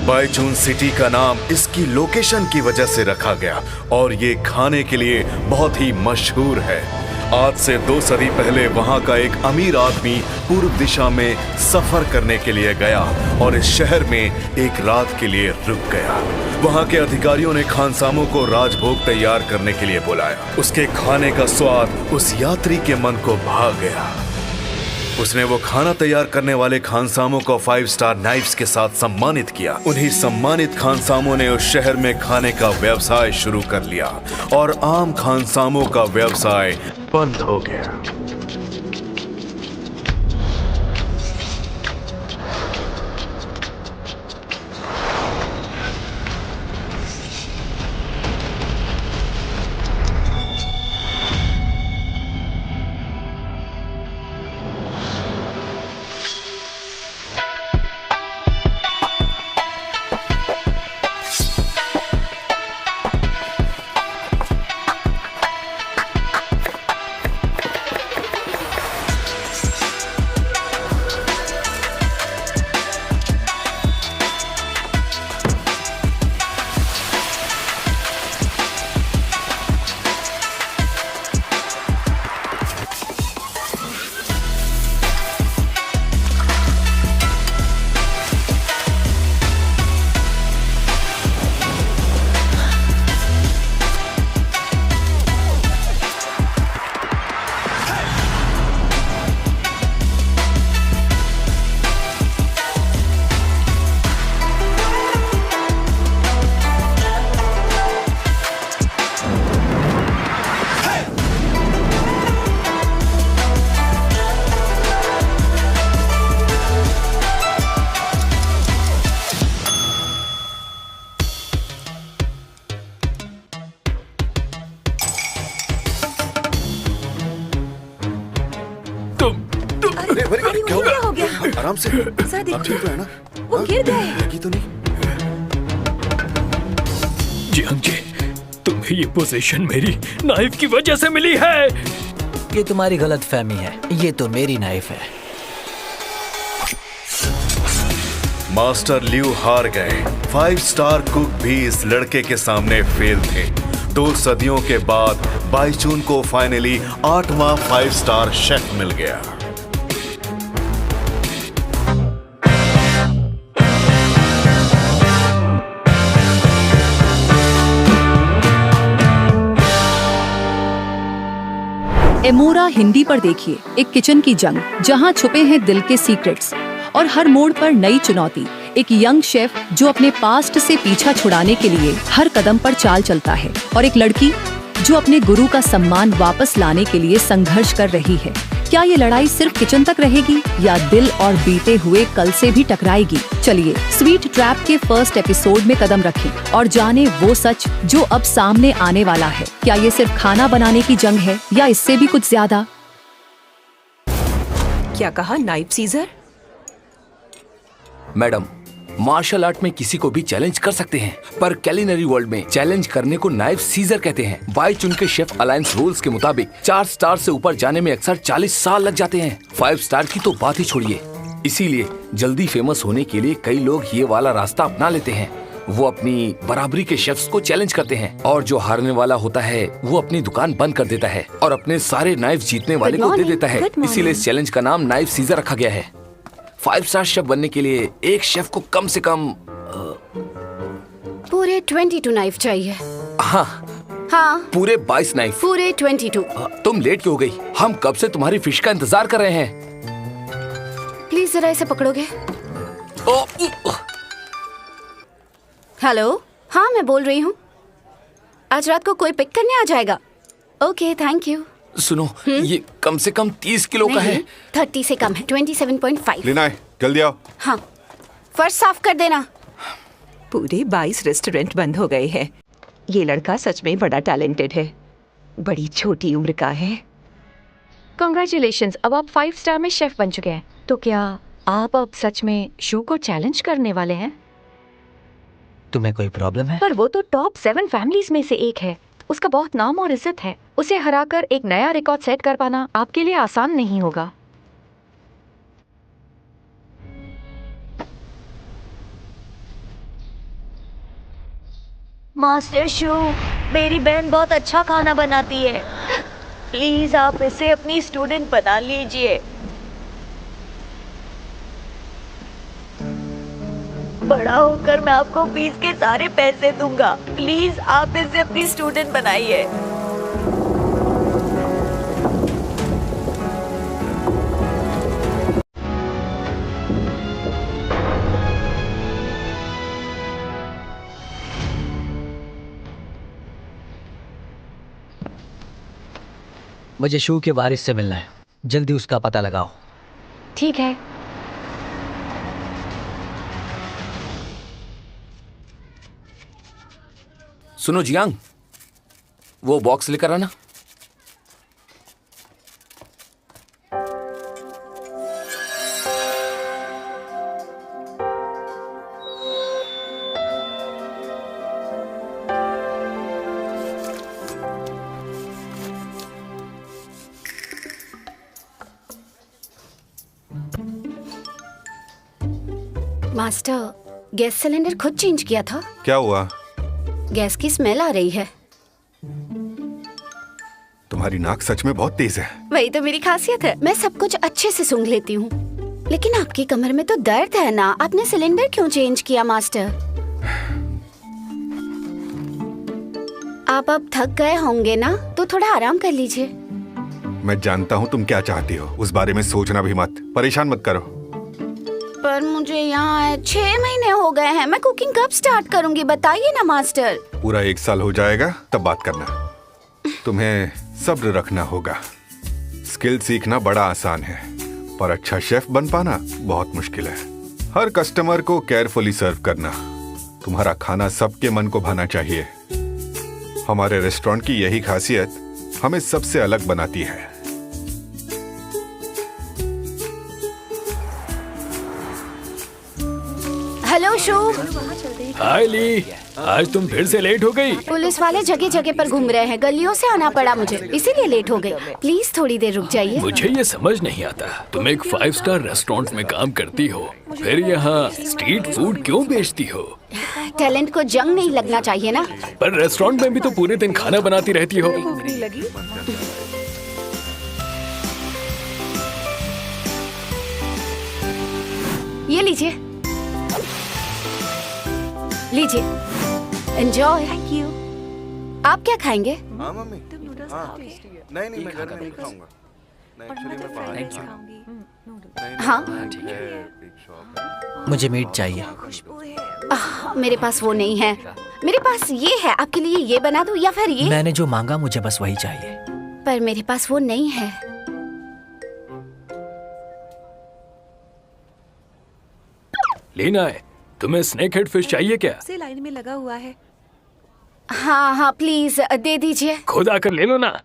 बाइचुन city का नाम इसकी लोकेशन की वजह से रखा गया और ये खाने के लिए बहुत ही मशहूर है। आज से 2 सदी पहले वहां का एक अमीर आदमी पूर्व दिशा में सफर करने के लिए गया और इस शहर में एक रात के लिए रुक गया। वहां के अधिकारियों ने खानसामों को राजभोग तैयार करने के लिए बुलाया। उसके खाने का स्वाद उस यात्री के मन को भा गया। उसने वो खाना तैयार करने वाले खानसामों को 5 स्टार नाइफ्स के साथ सम्मानित किया। उन्हीं सम्मानित खानसामों ने उस शहर में खाने का व्यवसाय शुरू कर लिया और आम खानसामों का व्यवसाय बंद हो गया। आराम से। आप ठीक तो है ना? वो गिर गए। लगी तो नहीं? जियांग जी, तुम्हें ये पोजीशन मेरी नाइफ की वजह से मिली है। ये तुम्हारी गलतफहमी है, ये तो मेरी नाइफ है। मास्टर लियू हार गए। 5 स्टार कुक भी इस लड़के के सामने फेल थे। 2 सदियों के बाद बाइचुन को फाइनली 8वां 5 स्टार शेफ मिल गया। एमोरा हिंदी पर देखिए एक किचन की जंग, जहां छुपे हैं दिल के सीक्रेट्स और हर मोड़ पर नई चुनौती। एक यंग शेफ जो अपने पास्ट से पीछा छुड़ाने के लिए हर कदम पर चाल चलता है, और एक लड़की जो अपने गुरु का सम्मान वापस लाने के लिए संघर्ष कर रही है। क्या ये लड़ाई सिर्फ किचन तक रहेगी या दिल और बीते हुए कल से भी टकराएगी? चलिए स्वीट ट्रैप के फर्स्ट एपिसोड में कदम रखें और जाने वो सच जो अब सामने आने वाला है। क्या ये सिर्फ खाना बनाने की जंग है या इससे भी कुछ ज्यादा? क्या कहा knife scissor? Madam, martial art में किसी को भी चैलेंज कर सकते हैं, पर कैलिनरी वर्ल्ड में चैलेंज करने को नाइफ सीजर कहते हैं। बाइचुन के शेफ अलायंस रूल्स के मुताबिक 4 स्टार से ऊपर जाने में अक्सर 40 साल लग जाते हैं। 5 स्टार की तो बात ही छोड़िए। इसीलिए जल्दी फेमस होने के लिए कई लोग ये वाला रास्ता अपना लेते हैं। वो अपनी बराबरी के शेफ्स को चैलेंज करते हैं और जो हारने वाला होता है वो अपनी दुकान बंद कर देता है और अपने सारे नाइफ जीतने वाले को दे देता है। इसीलिए इस चैलेंज का नाम नाइफ सीजर रखा गया है। 5 स्टार शेफ बनने के लिए एक शेफ को कम से कम पूरे 22 नाइफ चाहिए। हाँ, पूरे 22 नाइफ। पूरे 22। तुम लेट क्यों हो गई? हम कब से तुम्हारी फिश का इंतजार कर रहे हैं। प्लीज जरा इसे पकड़ोगे? हेलो, हाँ मैं बोल रही हूँ। आज रात को कोई पिक करने आ जाएगा? Okay, thank you. सुनो, ये कम से कम 30 किलो का है। 30 से कम है। 27.5 लेना है, जल्दी आओ। हाँ, फर्श साफ कर देना। पूरे 22 रेस्टोरेंट बंद हो गए हैं। ये लड़का सच में बड़ा टैलेंटेड है। बड़ी छोटी उम्र का है। कांग्रेचुलेशंस, अब आप 5 स्टार में शेफ बन चुके हैं। तो क्या आप अब सच में शू को चैलेंज करने वाले हैं? तुम्हें कोई प्रॉब्लम है? पर वो तो टॉप 7 फैमिलीज में से एक है। उसका बहुत नाम और इज्जत है। उसे हराकर एक नया रिकॉर्ड सेट कर पाना आपके लिए आसान नहीं होगा। मास्टर शू, मेरी बहन बहुत अच्छा खाना बनाती है। प्लीज आप इसे अपनी स्टूडेंट बना लीजिए। बड़ा होकर मैं आपको फीस के सारे पैसे दूंगा। प्लीज आप इसे अपनी स्टूडेंट बनाइए। मुझे शू के वारिस से मिलना है, जल्दी उसका पता लगाओ। ठीक है। सुनो जियांग, वो बॉक्स लेकर आना। मास्टर, गैस सिलेंडर खुद चेंज किया था। क्या हुआ? गैस की स्मेल आ रही है। तुम्हारी नाक सच में बहुत तेज है। वही तो मेरी खासियत है, मैं सब कुछ अच्छे से सूंघ लेती हूँ। लेकिन आपकी कमर में तो दर्द है ना, आपने सिलेंडर क्यों चेंज किया मास्टर? आप अब थक गए होंगे ना, तो थोड़ा आराम कर लीजिए। मैं जानता हूँ तुम क्या चाहती हो, उस बारे में सोचना भी मत, परेशान मत करो। पर मुझे यहाँ 6 महीने हो गए हैं, मैं कुकिंग कब स्टार्ट करूँगी बताइए ना मास्टर। पूरा 1 साल हो जाएगा तब बात करना। तुम्हें सब्र रखना होगा। स्किल सीखना बड़ा आसान है, पर अच्छा शेफ बन पाना बहुत मुश्किल है। हर कस्टमर को केयरफुली सर्व करना। तुम्हारा खाना सबके मन को भाना चाहिए। हमारे रेस्टोरेंट की यही खासियत हमें सबसे अलग बनाती है। हेलो शू। हाय ली, आज तुम फिर से लेट हो गई। पुलिस वाले जगह जगह पर घूम रहे हैं, गलियों से आना पड़ा मुझे, इसीलिए लेट हो गई। प्लीज थोड़ी देर रुक जाइए। मुझे ये समझ नहीं आता, तुम एक 5 स्टार रेस्टोरेंट में काम करती हो, फिर यहाँ स्ट्रीट फूड क्यों बेचती हो? टैलेंट को जंग नहीं लगना चाहिए ना। पर रेस्टोरेंट में भी तो पूरे दिन खाना बनाती रहती हो। ये लीजिए, लीजिए, एंजॉय। Thank you. आप क्या खाएंगे? हाँ मम्मी। नहीं मैं घर में नहीं खाऊंगा। हाँ, मुझे मीट चाहिए। मेरे पास वो नहीं है। मेरे पास ये है, आपके लिए ये बना दूं या फिर ये? मैंने जो मांगा मुझे बस वही चाहिए। पर मेरे पास वो नहीं है। लेना है? तुम्हें स्नेक हेड फिश चाहिए क्या? से लाइन में लगा हुआ है। हाँ हाँ प्लीज दे दीजिए। खुद आकर ले लो ना।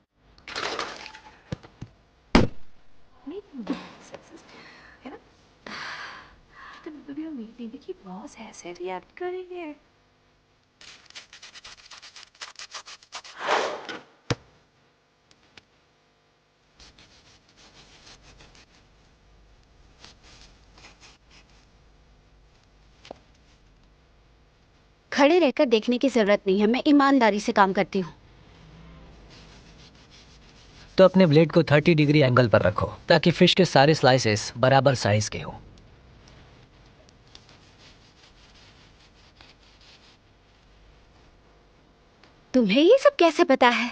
बॉस ऐसे रिएक्ट करेंगे। खड़े रहकर देखने की जरूरत नहीं है, मैं ईमानदारी से काम करती हूँ। तो अपने ब्लेड को 30 डिग्री एंगल पर रखो ताकि फिश के सारे स्लाइसेस बराबर साइज के हों। तुम्हें ये सब कैसे पता है?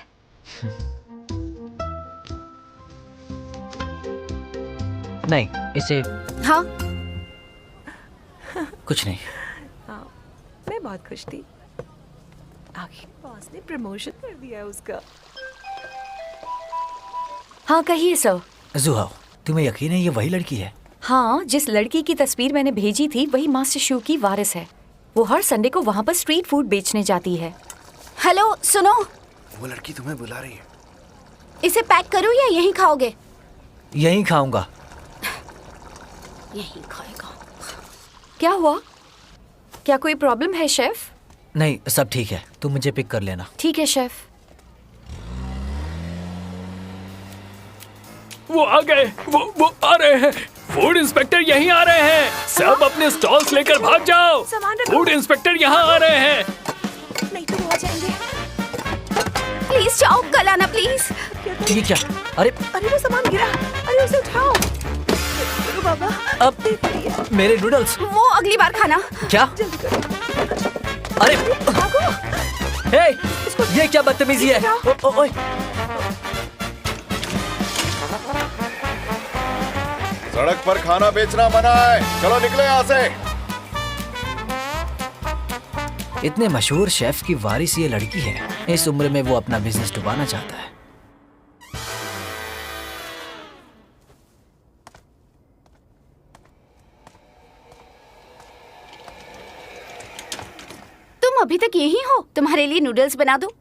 नहीं, इसे हाँ, कुछ नहीं। मैं बहुत खुश थी। आखिर बॉस ने प्रमोशन कर दिया उसका। हाँ कहिए सर। जुहाओ, तुम्हें यकीन है ये वही लड़की है? हाँ, जिस लड़की की तस्वीर मैंने भेजी थी वही मास्टर शू की वारिस है। वो हर संडे को वहाँ पर स्ट्रीट फूड बेचने जाती है। हेलो सुनो, वो लड़की तुम्हें बुला रही है। इसे पैक करूँ या यहीं खाओगे? यहीं खाऊंगा। यहीं खाएगा। क्या हुआ? क्या कोई प्रॉब्लम है शेफ? नहीं, सब ठीक है, तुम मुझे पिक कर लेना। ठीक है शेफ। वो आ गए, वो आ रहे हैं। फूड इंस्पेक्टर यहीं आ रहे हैं। सब अपने स्टॉल्स लेकर भाग जाओ। फूड इंस्पेक्टर यहाँ आ रहे हैं। नहीं तो बहुत गिराना प्लीज। ये क्या? अरे अरे वो सामान गिरा, अरे उसे उठाओ। चलो बाबा, अब मेरे नूडल्स। वो अगली बार खाना। क्या? जल्दी करो। अरे भागो। हे, ये क्या बदतमीजी है? ओए सड़क पर खाना बेचना मना है, चलो निकले यहाँ से। इतने मशहूर शेफ की वारिस ये लड़की है। इस उम्र में वो अपना बिजनेस डुबाना चाहता है। तुम अभी तक यही हो? तुम्हारे लिए नूडल्स बना दो।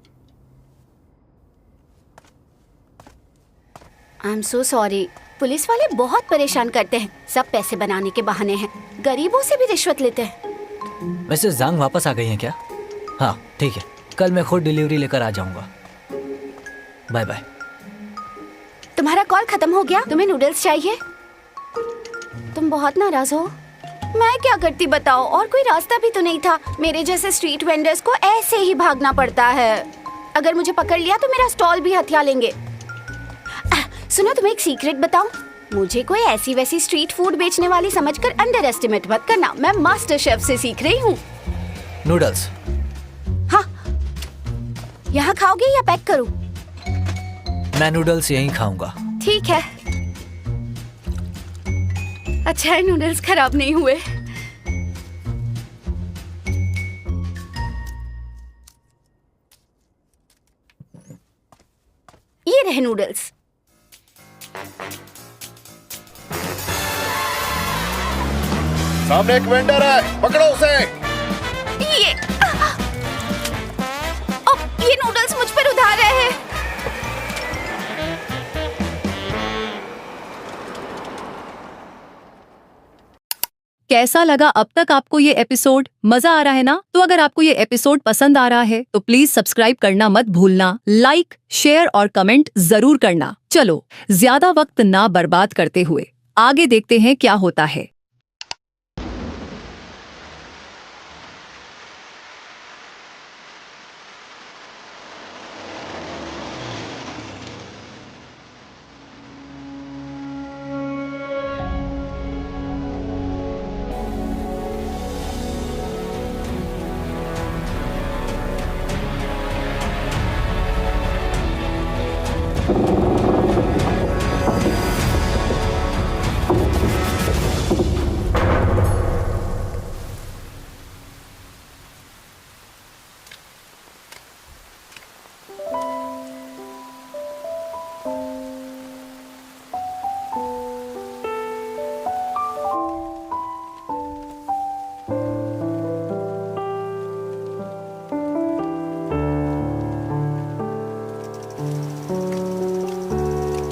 I am so sorry. Police वाले बहुत परेशान करते हैं। सब पैसे बनाने के बहाने हैं। गरीबों से भी रिश्वत लेते हैं। वैसे जांग वापस आ गई हैं क्या? हाँ ठीक है, कल मैं खुद डिलीवरी लेकर आ जाऊंगा। Bye bye. तुम्हारा कॉल खत्म हो गया? तुम्हें नूडल्स चाहिए? तुम बहुत नाराज हो। मैं क्या करती बताओ? और कोई रास्ता भी तो नहीं था। मेरे जैसे स्ट्रीट वेंडर्स को ऐसे ही भागना पड़ता है। अगर मुझे पकड़ लिया तो मेरा स्टॉल भी हथिया लेंगे। सुनो, तुम्हें एक सीक्रेट बताऊं? मुझे कोई ऐसी वैसी स्ट्रीट फूड बेचने वाली समझकर अंडर एस्टिमेट मत करना। मैं मास्टर शेफ से सीख रही हूँ। नूडल्स? हाँ, यहाँ खाओगे या पैक करूँ? मैं नूडल्स यहीं खाऊंगा। ठीक है। अच्छा है नूडल्स खराब नहीं हुए। ये रहे नूडल्स। सामने एक वेंडर है, पकड़ो उसे। ये नूडल्स मुझ पर उधार रहे हैं। कैसा लगा अब तक आपको ये एपिसोड? मजा आ रहा है ना? तो अगर आपको ये एपिसोड पसंद आ रहा है तो प्लीज सब्सक्राइब करना मत भूलना। लाइक, शेयर और कमेंट जरूर करना। चलो ज्यादा वक्त ना बर्बाद करते हुए आगे देखते हैं क्या होता है।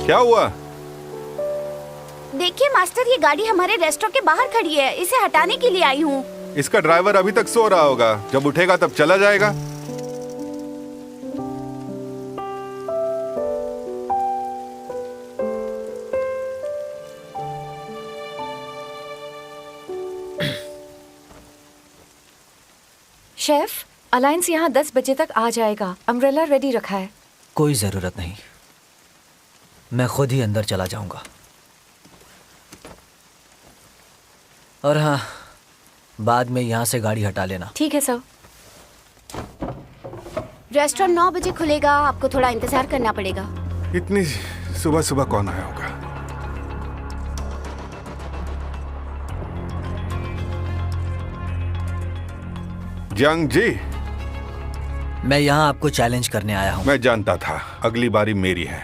क्या हुआ? देखिए मास्टर, ये गाड़ी हमारे रेस्टोरेंट के बाहर खड़ी है। इसे हटाने के लिए आई हूँ। इसका ड्राइवर अभी तक सो रहा होगा, जब उठेगा तब चला जाएगा। शेफ, अलायंस यहाँ 10 बजे तक आ जाएगा। अम्ब्रेला रेडी रखा है। कोई जरूरत नहीं, मैं खुद ही अंदर चला जाऊंगा। और हाँ, बाद में यहाँ से गाड़ी हटा लेना। ठीक है सर। रेस्टोरेंट 9 बजे खुलेगा। आपको थोड़ा इंतजार करना पड़ेगा। इतनी सुबह सुबह कौन आया होगा? जंग जी, मैं यहाँ आपको चैलेंज करने आया हूँ। मैं जानता था अगली बारी मेरी है,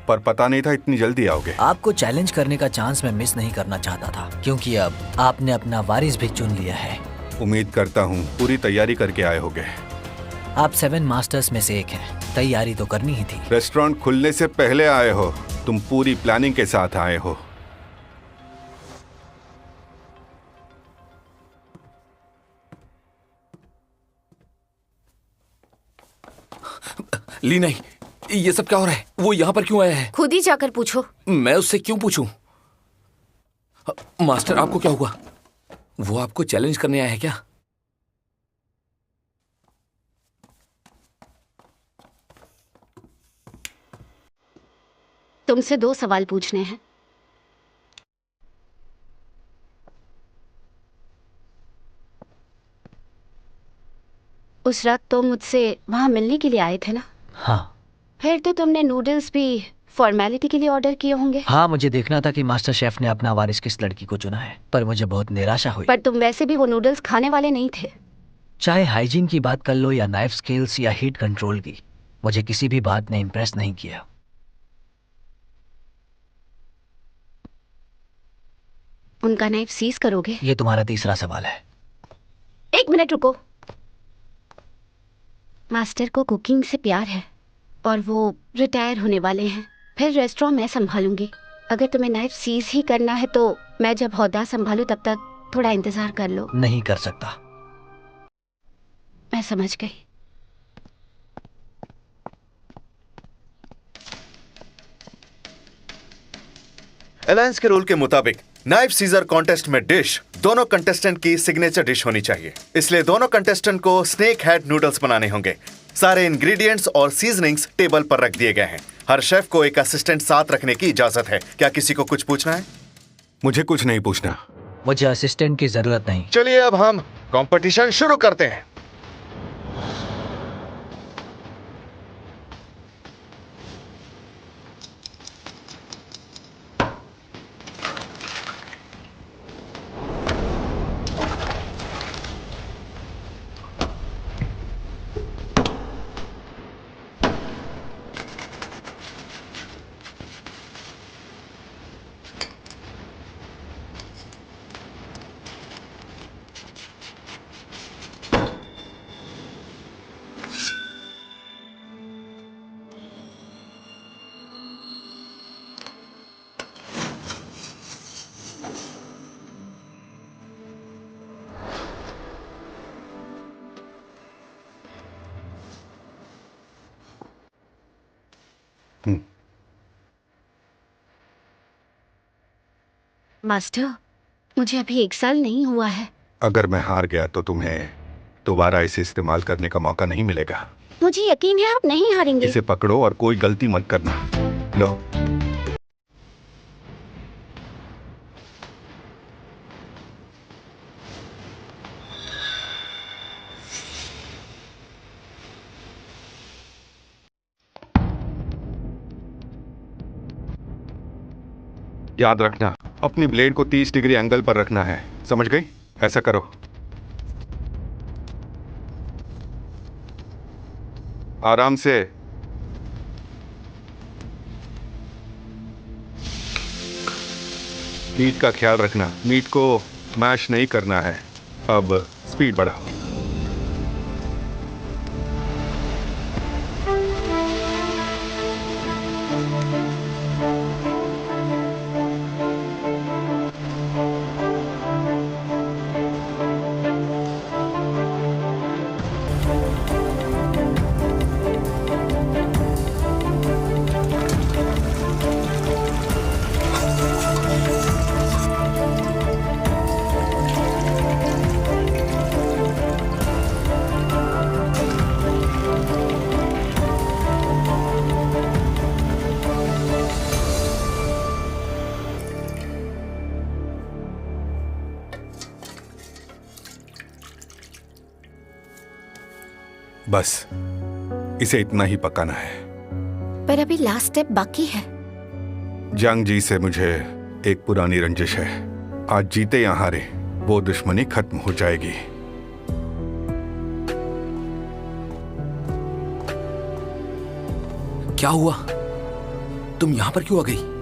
पर पता नहीं था इतनी जल्दी आओगे। आपको चैलेंज करने का चांस मैं मिस नहीं करना चाहता था, क्योंकि अब आपने अपना वारिस भी चुन लिया है। उम्मीद करता हूँ पूरी तैयारी करके आए होगे। आप 7 मास्टर्स में से एक हैं। तैयारी तो करनी ही थी। रेस्टोरेंट खुलने से पहले आए हो, तुम पूरी प्लानिंग के साथ आए हो। ली नहीं, ये सब क्या हो रहा है? वो यहाँ पर क्यों आया है? खुद ही जाकर पूछो। मैं उससे क्यों पूछूं? मास्टर, आपको क्या हुआ? वो आपको चैलेंज करने आया है क्या? तुमसे 2 सवाल पूछने हैं। उस रात तुम मुझसे वहां मिलने के लिए आए थे ना? हाँ। फिर तो तुमने नूडल्स भी फॉर्मेलिटी के लिए ऑर्डर किए होंगे। हाँ, मुझे देखना था कि मास्टर शेफ ने अपना वारिस किस लड़की को चुना है, पर मुझे बहुत निराशा हुई। पर तुम वैसे भी वो नूडल्स खाने वाले नहीं थे। चाहे हाइजीन की बात कर लो या नाइफ स्किल्स या हीट कंट्रोल की, मुझे किसी भी बात ने इम्प्रेस नहीं किया। उनका नाइफ सीज करोगे? ये तुम्हारा तीसरा सवाल है। 1 मिनट रुको। मास्टर को कुकिंग से प्यार है और वो रिटायर होने वाले हैं। फिर रेस्टोरेंट मैं संभालूंगी। अगर तुम्हें नाइफ सीज ही करना है तो मैं जब ओहदा संभालूं तब तक थोड़ा इंतजार कर लो। नहीं कर सकता। मैं समझ गई। अलायंस के रूल के मुताबिक नाइफ सीजर कॉन्टेस्ट में डिश दोनों कंटेस्टेंट की सिग्नेचर डिश होनी चाहिए। इसलिए दोनों कंटेस्टेंट को स्नेक हेड नूडल्स बनाने होंगे। सारे इंग्रेडिएंट्स और सीजनिंग्स टेबल पर रख दिए गए हैं। हर शेफ को एक असिस्टेंट साथ रखने की इजाजत है। क्या किसी को कुछ पूछना है? मुझे कुछ नहीं पूछना। मुझे असिस्टेंट की जरूरत नहीं। चलिए अब हम कंपटीशन शुरू करते हैं। मास्टर, मुझे अभी 1 साल नहीं हुआ है। अगर मैं हार गया तो तुम्हें दोबारा इसे इस्तेमाल करने का मौका नहीं मिलेगा। मुझे यकीन है आप नहीं हारेंगे। इसे पकड़ो और कोई गलती मत करना। लो। याद रखना, अपनी ब्लेड को 30 डिग्री एंगल पर रखना है। समझ गई? ऐसा करो। आराम से। मीट का ख्याल रखना, मीट को मैश नहीं करना है। अब स्पीड बढ़ाओ। बस इसे इतना ही पकाना है। पर अभी लास्ट स्टेप बाकी है। जंग जी से मुझे एक पुरानी रंजिश है। आज जीते या हारे वो दुश्मनी खत्म हो जाएगी। क्या हुआ? तुम यहाँ पर क्यों आ गई?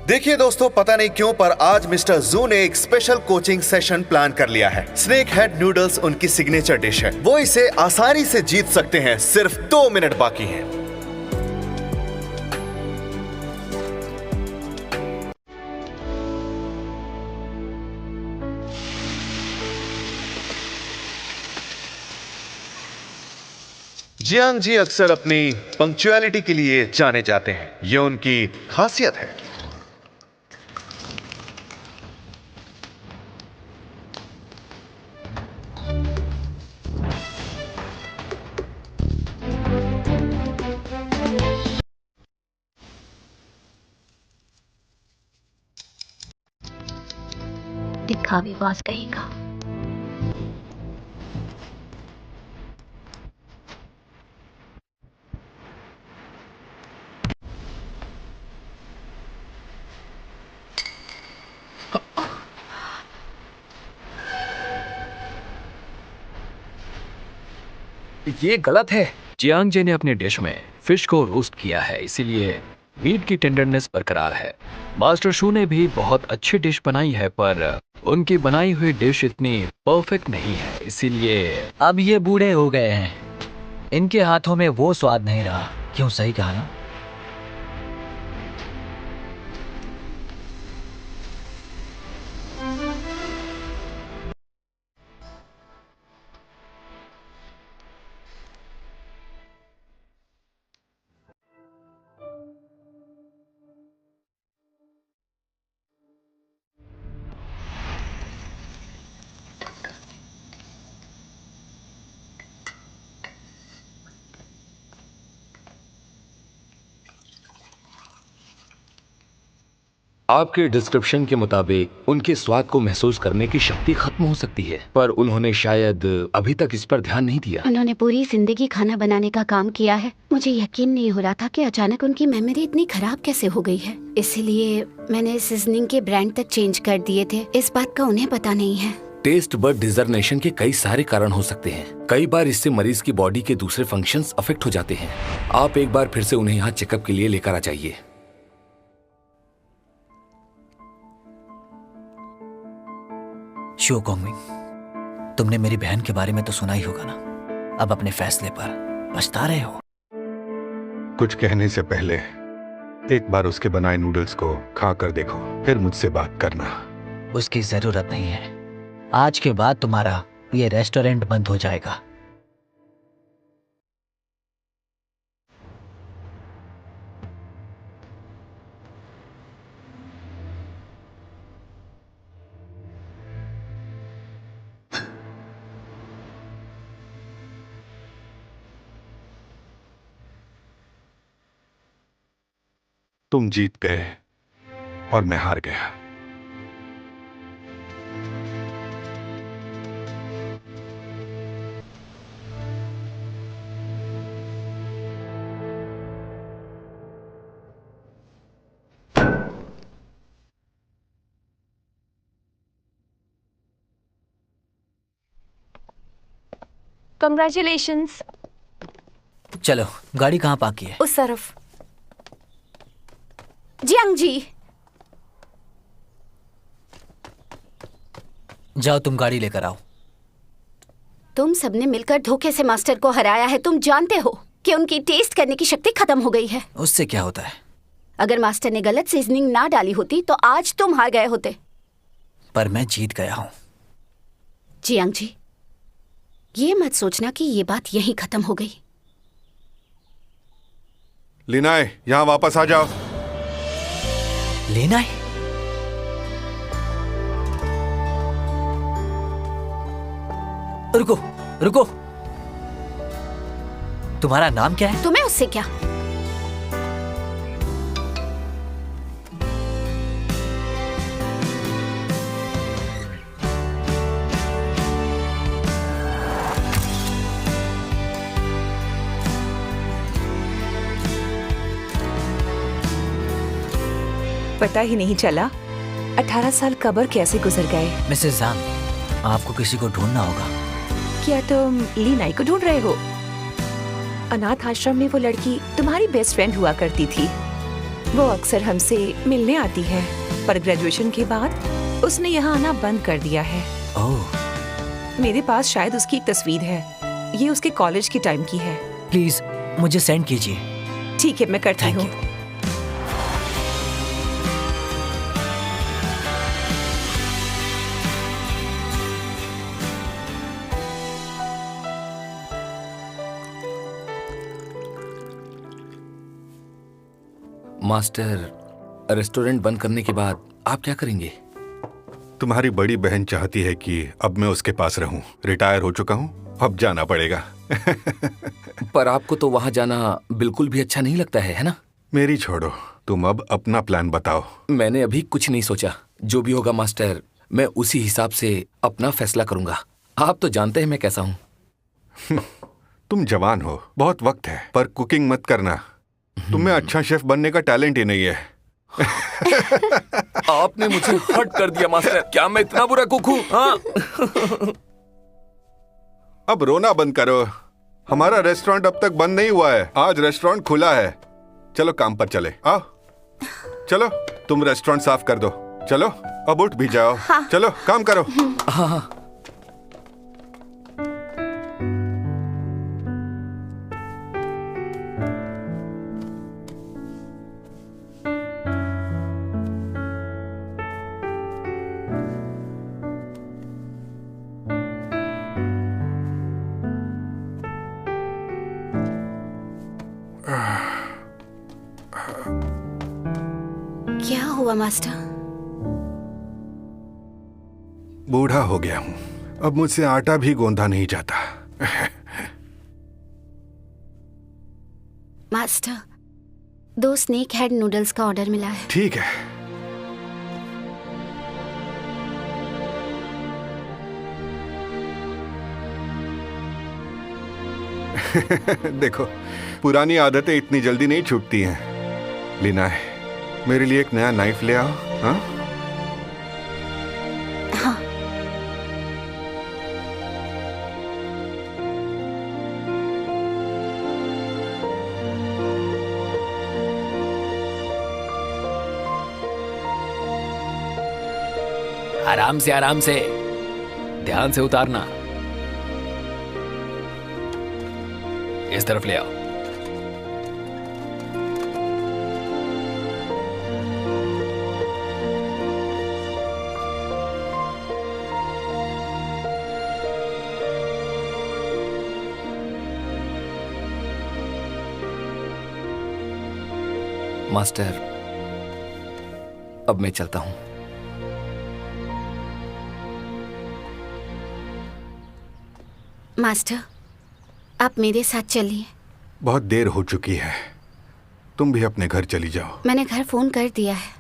देखिए दोस्तों, पता नहीं क्यों पर आज मिस्टर जू ने एक स्पेशल कोचिंग सेशन प्लान कर लिया है। स्नेक हेड नूडल्स उनकी सिग्नेचर डिश है। वो इसे आसानी से जीत सकते हैं। सिर्फ 2 मिनट बाकी हैं। जियांग जी अक्सर अपनी पंक्चुअलिटी के लिए जाने जाते हैं। ये उनकी खासियत है। दिखावेबाज कहेगा। ये गलत है। जियांग जे ने अपने डिश में फिश को रोस्ट किया है, इसीलिए मीट की टेंडरनेस बरकरार है। मास्टर शू ने भी बहुत अच्छी डिश बनाई है, पर उनकी बनाई हुई डिश इतनी परफेक्ट नहीं है, इसीलिए अब ये बूढ़े हो गए हैं, इनके हाथों में वो स्वाद नहीं रहा। क्यों, सही कहा ना? आपके डिस्क्रिप्शन के मुताबिक उनके स्वाद को महसूस करने की शक्ति खत्म हो सकती है, पर उन्होंने शायद अभी तक इस पर ध्यान नहीं दिया। उन्होंने पूरी जिंदगी खाना बनाने का काम किया है। मुझे यकीन नहीं हो रहा था कि अचानक उनकी मेमोरी इतनी खराब कैसे हो गई है। इसीलिए मैंने सीजनिंग के ब्रांड तक चेंज कर दिए थे। इस बात का उन्हें पता नहीं है। टेस्ट बड डिजर्नेशन के कई सारे कारण हो सकते हैं। कई बार इससे मरीज की बॉडी के दूसरे फंक्शंस अफेक्ट हो जाते हैं। आप एक बार फिर से उन्हें यहाँ चेकअप के लिए लेकर आ जाइए। शो कोंगमिंग, तुमने मेरी बहन के बारे में तो सुना ही होगा ना। अब अपने फैसले पर पछता रहे हो? कुछ कहने से पहले एक बार उसके बनाए नूडल्स को खा कर देखो, फिर मुझसे बात करना। उसकी जरूरत नहीं है। आज के बाद तुम्हारा ये रेस्टोरेंट बंद हो जाएगा। तुम जीत गए और मैं हार गया। कंग्रेचुलेशंस। चलो, गाड़ी कहाँ पार्क की है? उस तरफ। जियांग जी, जाओ, तुम गाड़ी लेकर आओ। तुम सबने मिलकर धोखे से मास्टर को हराया है। तुम जानते हो कि उनकी टेस्ट करने की शक्ति खत्म हो गई है। उससे क्या होता है? अगर मास्टर ने गलत सीजनिंग ना डाली होती तो आज तुम हार गए होते। पर मैं जीत गया हूँ। जियांग जी, ये मत सोचना कि ये बात यहीं खत्म हो गई। लिनाए, यहाँ वापस आ जाओ। लेना है? रुको रुको, तुम्हारा नाम क्या है? तुम्हें उससे क्या? पता ही नहीं चला 18 साल कब्र कैसे गुजर गए। मिसेस जांग, आपको किसी को ढूंढना होगा। क्या तुम लीनाई को ढूंढ रहे हो? अनाथ आश्रम में वो लड़की तुम्हारी बेस्ट फ्रेंड हुआ करती थी। वो अक्सर हमसे मिलने आती है, पर ग्रेजुएशन के बाद उसने यहाँ आना बंद कर दिया है। ओह। मेरे पास शायद उसकी एक तस्वीर है। ये उसके कॉलेज की टाइम की है। प्लीज मुझे सेंड कीजिए। ठीक है, मैं करती थैंक हूँ। यू। मास्टर, रेस्टोरेंट बंद करने के बाद आप क्या करेंगे? तुम्हारी बड़ी बहन चाहती है कि अब मैं उसके पास रहूं। रिटायर हो चुका हूं, अब जाना पड़ेगा। पर आपको तो वहां जाना बिल्कुल भी अच्छा नहीं लगता है ना? मेरी छोड़ो, तुम अब अपना प्लान बताओ। मैंने अभी कुछ नहीं सोचा। जो भी होगा मास्टर, मैं उसी हिसाब से अपना फैसला करूंगा। आप तो जानते हैं मैं कैसा हूँ। तुम जवान हो, बहुत वक्त है, पर कुकिंग मत करना। तुम्हें अच्छा शेफ बनने का टैलेंट ही नहीं है। आपने मुझे हर्ट कर दिया मास्टर। क्या मैं इतना बुरा कुक हूँ? हाँ। अब रोना बंद करो। हमारा रेस्टोरेंट अब तक बंद नहीं हुआ है, आज रेस्टोरेंट खुला है। चलो काम पर चले, आओ। चलो तुम रेस्टोरेंट साफ कर दो। चलो अब उठ भी जाओ। हाँ। चलो काम करो। हाँ। क्या हुआ मास्टर? बूढ़ा हो गया हूँ, अब मुझसे आटा भी गोंदा नहीं जाता। मास्टर, 2 स्नेक हेड नूडल्स का ऑर्डर मिला है। ठीक है। देखो, पुरानी आदतें इतनी जल्दी नहीं छूटती हैं। लीना है, मेरे लिए एक नया नाइफ ले आओ। हाँ? हाँ। आराम से, आराम से, ध्यान से उतारना। इस तरफ ले आओ। मास्टर, अब मैं चलता हूं। मास्टर, आप मेरे साथ चलिए। बहुत देर हो चुकी है, तुम भी अपने घर चली जाओ। मैंने घर फोन कर दिया है।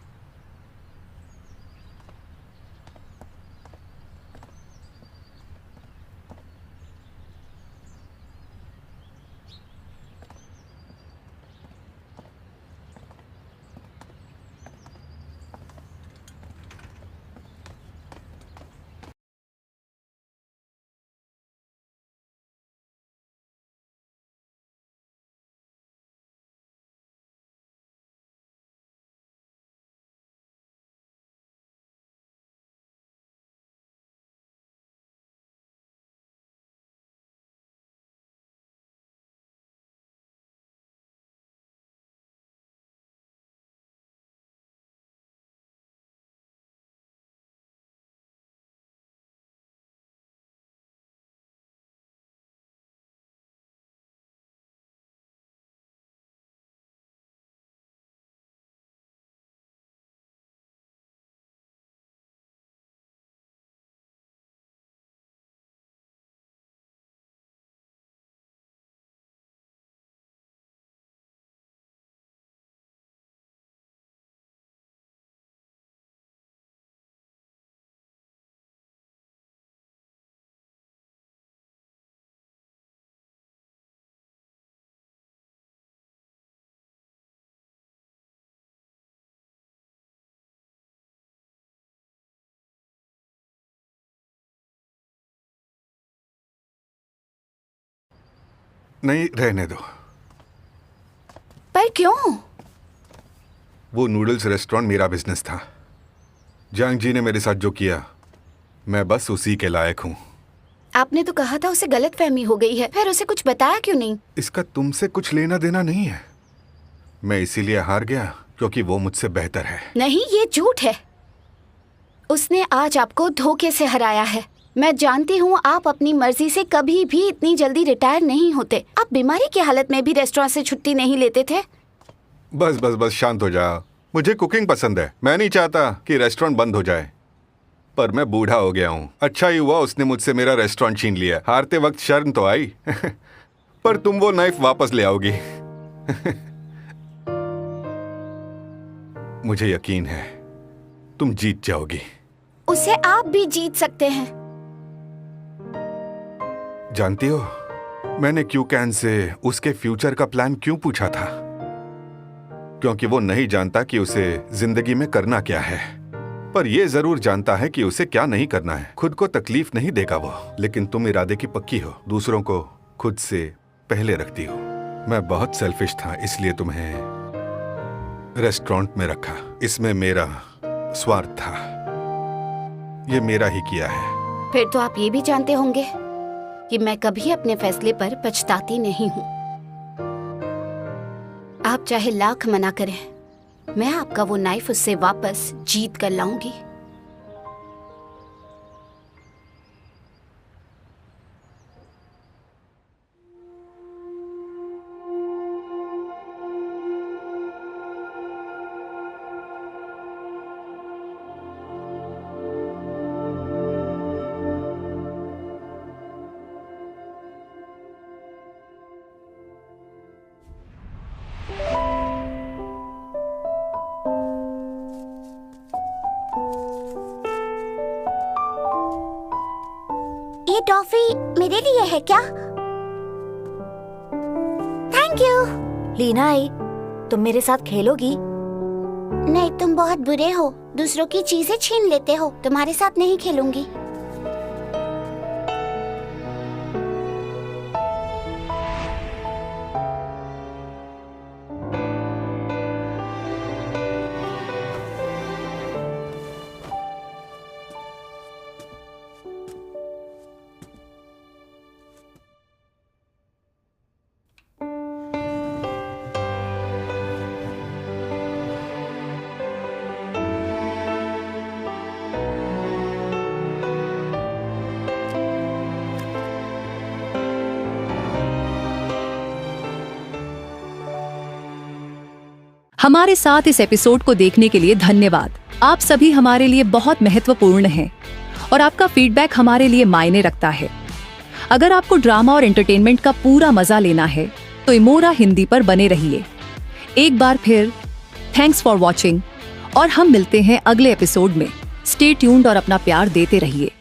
नहीं, रहने दो। पर क्यों? वो नूडल्स रेस्टोरेंट मेरा बिजनेस था। जांग जी ने मेरे साथ जो किया, मैं बस उसी के लायक हूँ। आपने तो कहा था उसे गलतफहमी हो गई है, फिर उसे कुछ बताया क्यों नहीं? इसका तुमसे कुछ लेना देना नहीं है। मैं इसीलिए हार गया क्योंकि वो मुझसे बेहतर है। नहीं, ये झूठ है। उसने आज आपको धोखे से हराया है। मैं जानती हूँ आप अपनी मर्जी से कभी भी इतनी जल्दी रिटायर नहीं होते। आप बीमारी की हालत में भी रेस्टोरेंट से छुट्टी नहीं लेते थे। बस बस बस, शांत हो जाओ। मुझे कुकिंग पसंद है, मैं नहीं चाहता कि रेस्टोरेंट बंद हो जाए। पर मैं बूढ़ा हो गया हूँ। अच्छा ही हुआ उसने मुझसे मेरा रेस्टोरेंट छीन लिया। हारते वक्त शर्म तो आई। पर तुम वो नाइफ वापस ले आओगी। मुझे यकीन है तुम जीत जाओगी। उसे आप भी जीत सकते हैं। जानती हो, मैंने क्यू कैन से उसके फ्यूचर का प्लान क्यों पूछा था? क्योंकि वो नहीं जानता कि उसे जिंदगी में करना क्या है, पर ये जरूर जानता है कि उसे क्या नहीं करना है। खुद को तकलीफ नहीं देगा वो, लेकिन तुम इरादे की पक्की हो, दूसरों को खुद से पहले रखती हो। मैं बहुत सेल्फिश था, इसलिए तुम्हें रेस्टोरेंट में रखा। इसमें मेरा स्वार्थ था, ये मेरा ही किया है। फिर तो आप ये भी जानते होंगे कि मैं कभी अपने फैसले पर पछताती नहीं हूँ। आप चाहे लाख मना करें, मैं आपका वो नाइफ उससे वापस जीत कर लाऊंगी। ये टॉफी मेरे लिए है क्या? Thank you. लीनाई, तुम मेरे साथ खेलोगी? नहीं, तुम बहुत बुरे हो, दूसरों की चीजें छीन लेते हो। तुम्हारे साथ नहीं खेलूंगी। हमारे साथ इस एपिसोड को देखने के लिए धन्यवाद। आप सभी हमारे लिए बहुत महत्वपूर्ण हैं और आपका फीडबैक हमारे लिए मायने रखता है। अगर आपको ड्रामा और एंटरटेनमेंट का पूरा मजा लेना है तो एमोरा हिंदी पर बने रहिए। एक बार फिर थैंक्स फॉर वॉचिंग और हम मिलते हैं अगले एपिसोड में। स्टे ट्यून्ड और अपना प्यार देते रहिए।